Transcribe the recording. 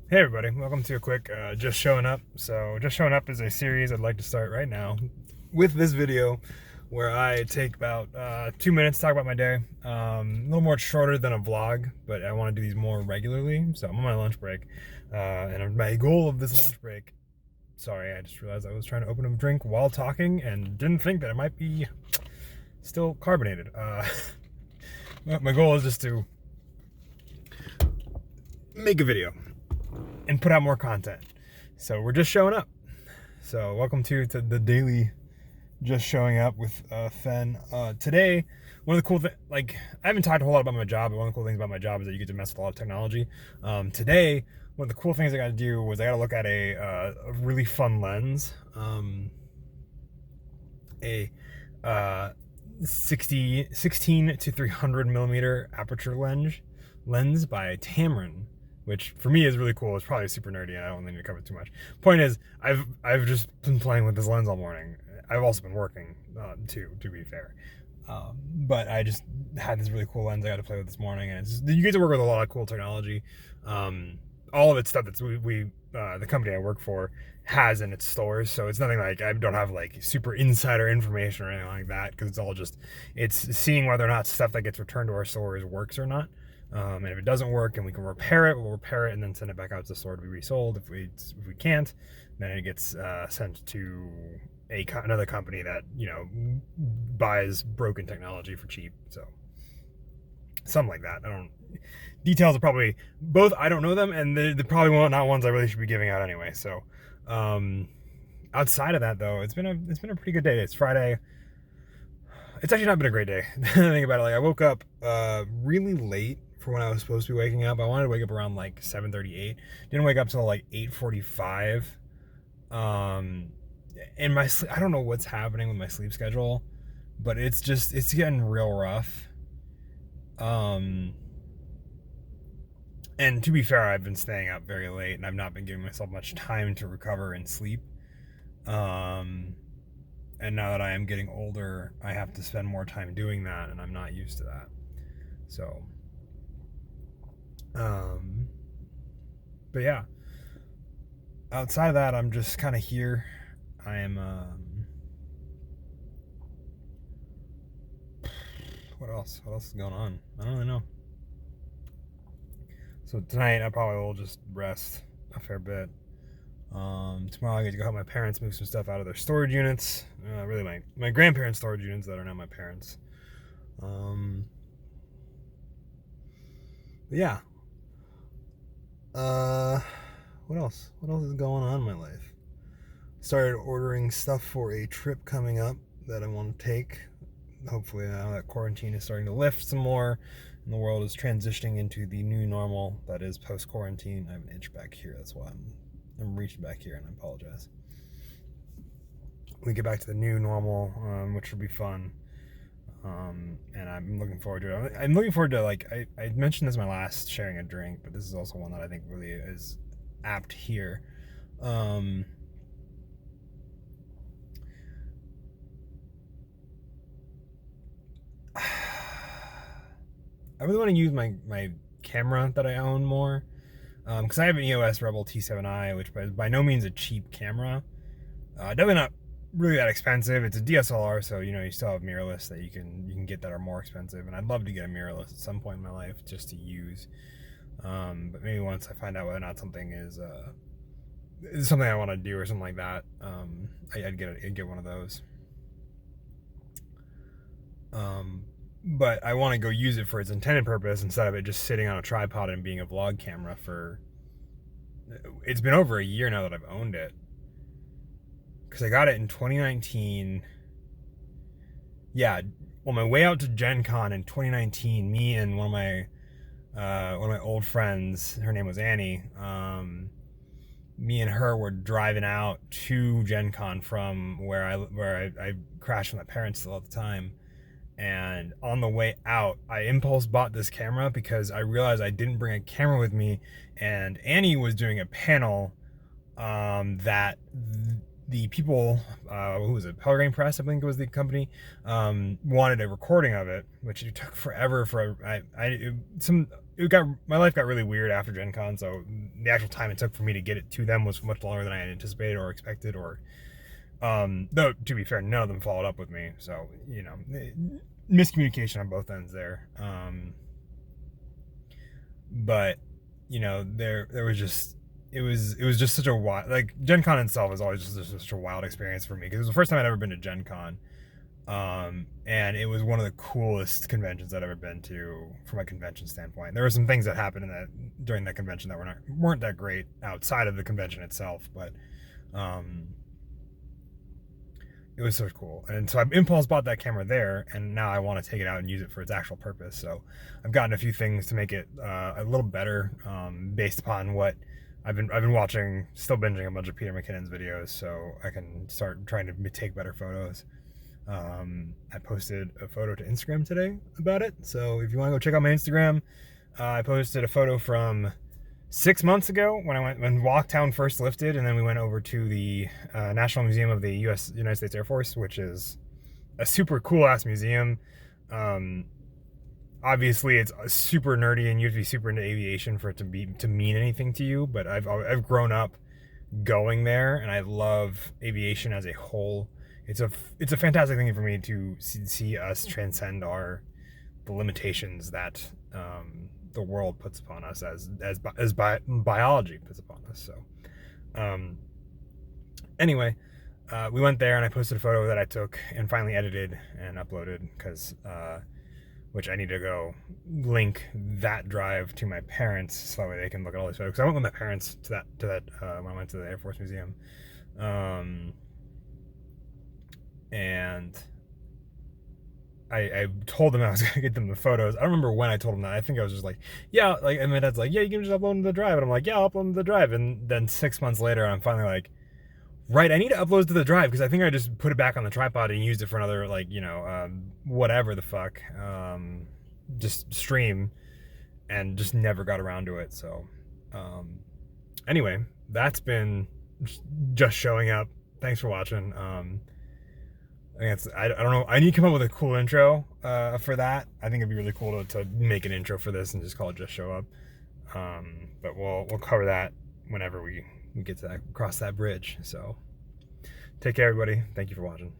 Hey everybody, welcome to a quick Just Showing Up. So Just Showing Up is a series I'd like to start right now with this video where I take about 2 minutes to talk about my day. A little more shorter than a vlog, but I want to do these more regularly. So I'm on my lunch break. And my goal of this lunch break, sorry, I just realized I was trying to open a drink while talking and didn't think that it might be still carbonated. My goal is just to make a video and put out more content. So we're just showing up. So welcome to the daily Just Showing Up with Fen. Today, one of the cool things, like, I haven't talked a whole lot about my job, but one of the cool things about my job is that you get to mess with a lot of technology. Today, one of the cool things I got to do was I got to look at a really fun lens. A 16 to 300 millimeter aperture lens by Tamron, which for me is really cool. It's probably super nerdy and I don't need to cover it too much. Point is, I've just been playing with this lens all morning. I've also been working too, to be fair. But I just had this really cool lens I got to play with this morning, and you get to work with a lot of cool technology. All of it's stuff that the company I work for has in its stores, so it's nothing like I don't have like super insider information or anything like that, because it's all just it's seeing whether or not stuff that gets returned to our stores works or not. And if it doesn't work and we can repair it, we'll repair it and then send it back out to the store to be resold. If we can't, then it gets sent to another company that buys broken technology for cheap. So something like that. Details are probably both. I don't know them, and they're probably not ones I really should be giving out anyway. So outside of that, though, it's been a pretty good day. It's Friday. It's actually not been a great day. Think about it. Like, I woke up really late for when I was supposed to be waking up. I wanted to wake up around like 7:38. Didn't wake up till like 8:45. And I don't know what's happening with my sleep schedule, but it's getting real rough. And to be fair, I've been staying up very late and I've not been giving myself much time to recover and sleep. And now that I am getting older, I have to spend more time doing that, and I'm not used to that. So, but yeah, outside of that, I'm just kind of here. I am, what else? What else is going on? I don't really know. So tonight, I probably will just rest a fair bit. Tomorrow I get to go help my parents move some stuff out of their storage units. Really my grandparents' storage units that are now my parents. Yeah. What else? What else is going on in my life? Started ordering stuff for a trip coming up that I want to take. Hopefully now that quarantine is starting to lift some more and the world is transitioning into the new normal that is post-quarantine. I have an itch back here. That's why I'm reaching back here, and I apologize. We get back to the new normal, which will be fun. And I'm looking forward to it. I'm looking forward to, like, I mentioned this in my last sharing a drink, but this is also one that I think really is apt here. I really want to use my camera that I own more, because I have an EOS Rebel T7i, which is by no means a cheap camera. Definitely not really that expensive. It's a DSLR, so you still have mirrorless that you can get that are more expensive, and I'd love to get a mirrorless at some point in my life just to use. But maybe once I find out whether or not something is something I want to do or something like that, I'd get one of those. But I want to go use it for its intended purpose instead of it just sitting on a tripod and being a vlog camera for... It's been over a year now that I've owned it. Because I got it in 2019. Yeah, on my way out to Gen Con in 2019, me and one of my old friends, her name was Annie, me and her were driving out to Gen Con from where I crashed with my parents still at the time. And on the way out, I impulse bought this camera because I realized I didn't bring a camera with me, and Annie was doing a panel that the people, who was it? Pelgrane Press, I think it was the company, wanted a recording of it, which it took forever for my life got really weird after Gen Con, so the actual time it took for me to get it to them was much longer than I had anticipated or expected, or though to be fair, none of them followed up with me, so miscommunication on both ends there. But there was just it was just such a wild, like, Gen Con itself is always just such a wild experience for me, because it was the first time I'd ever been to Gen Con, and it was one of the coolest conventions I'd ever been to from a convention standpoint. There were some things that happened during that convention that weren't that great outside of the convention itself, but it was so cool. And so I impulse bought that camera there, and now I want to take it out and use it for its actual purpose. So I've gotten a few things to make it a little better, based upon what I've been watching, still binging a bunch of Peter McKinnon's videos, so I can start trying to take better photos. I posted a photo to Instagram today about it, so if you want to go check out my Instagram, I posted a photo from 6 months ago when Walktown first lifted, and then we went over to the National Museum of the United States Air Force, which is a super cool ass museum. Obviously it's super nerdy, and you have to be super into aviation for it to mean anything to you, but I've grown up going there, and I love aviation as a whole. It's a fantastic thing for me to see us transcend the limitations that the world puts upon us as biology puts upon us. So anyway, we went there, and I posted a photo that I took and finally edited and uploaded, because which I need to go link that drive to my parents so that way they can look at all these photos, because I went with my parents to that when I went to the Air Force Museum, and I told them I was gonna get them the photos. I don't remember when I told them that. I think I was just like, yeah, like, and my dad's like, yeah, you can just upload them to the drive, and I'm like, yeah, I'll upload them to the drive. And then 6 months later, I'm finally like, right, I need to upload to the drive, because I think I just put it back on the tripod and used it for another, like, whatever the fuck, just stream, and just never got around to it. So anyway, that's been just showing up. Thanks for watching. I don't know. I need to come up with a cool intro for that. I think it'd be really cool to make an intro for this and just call it Just Show Up. But we'll cover that whenever we get to cross that bridge. So take care, everybody. Thank you for watching.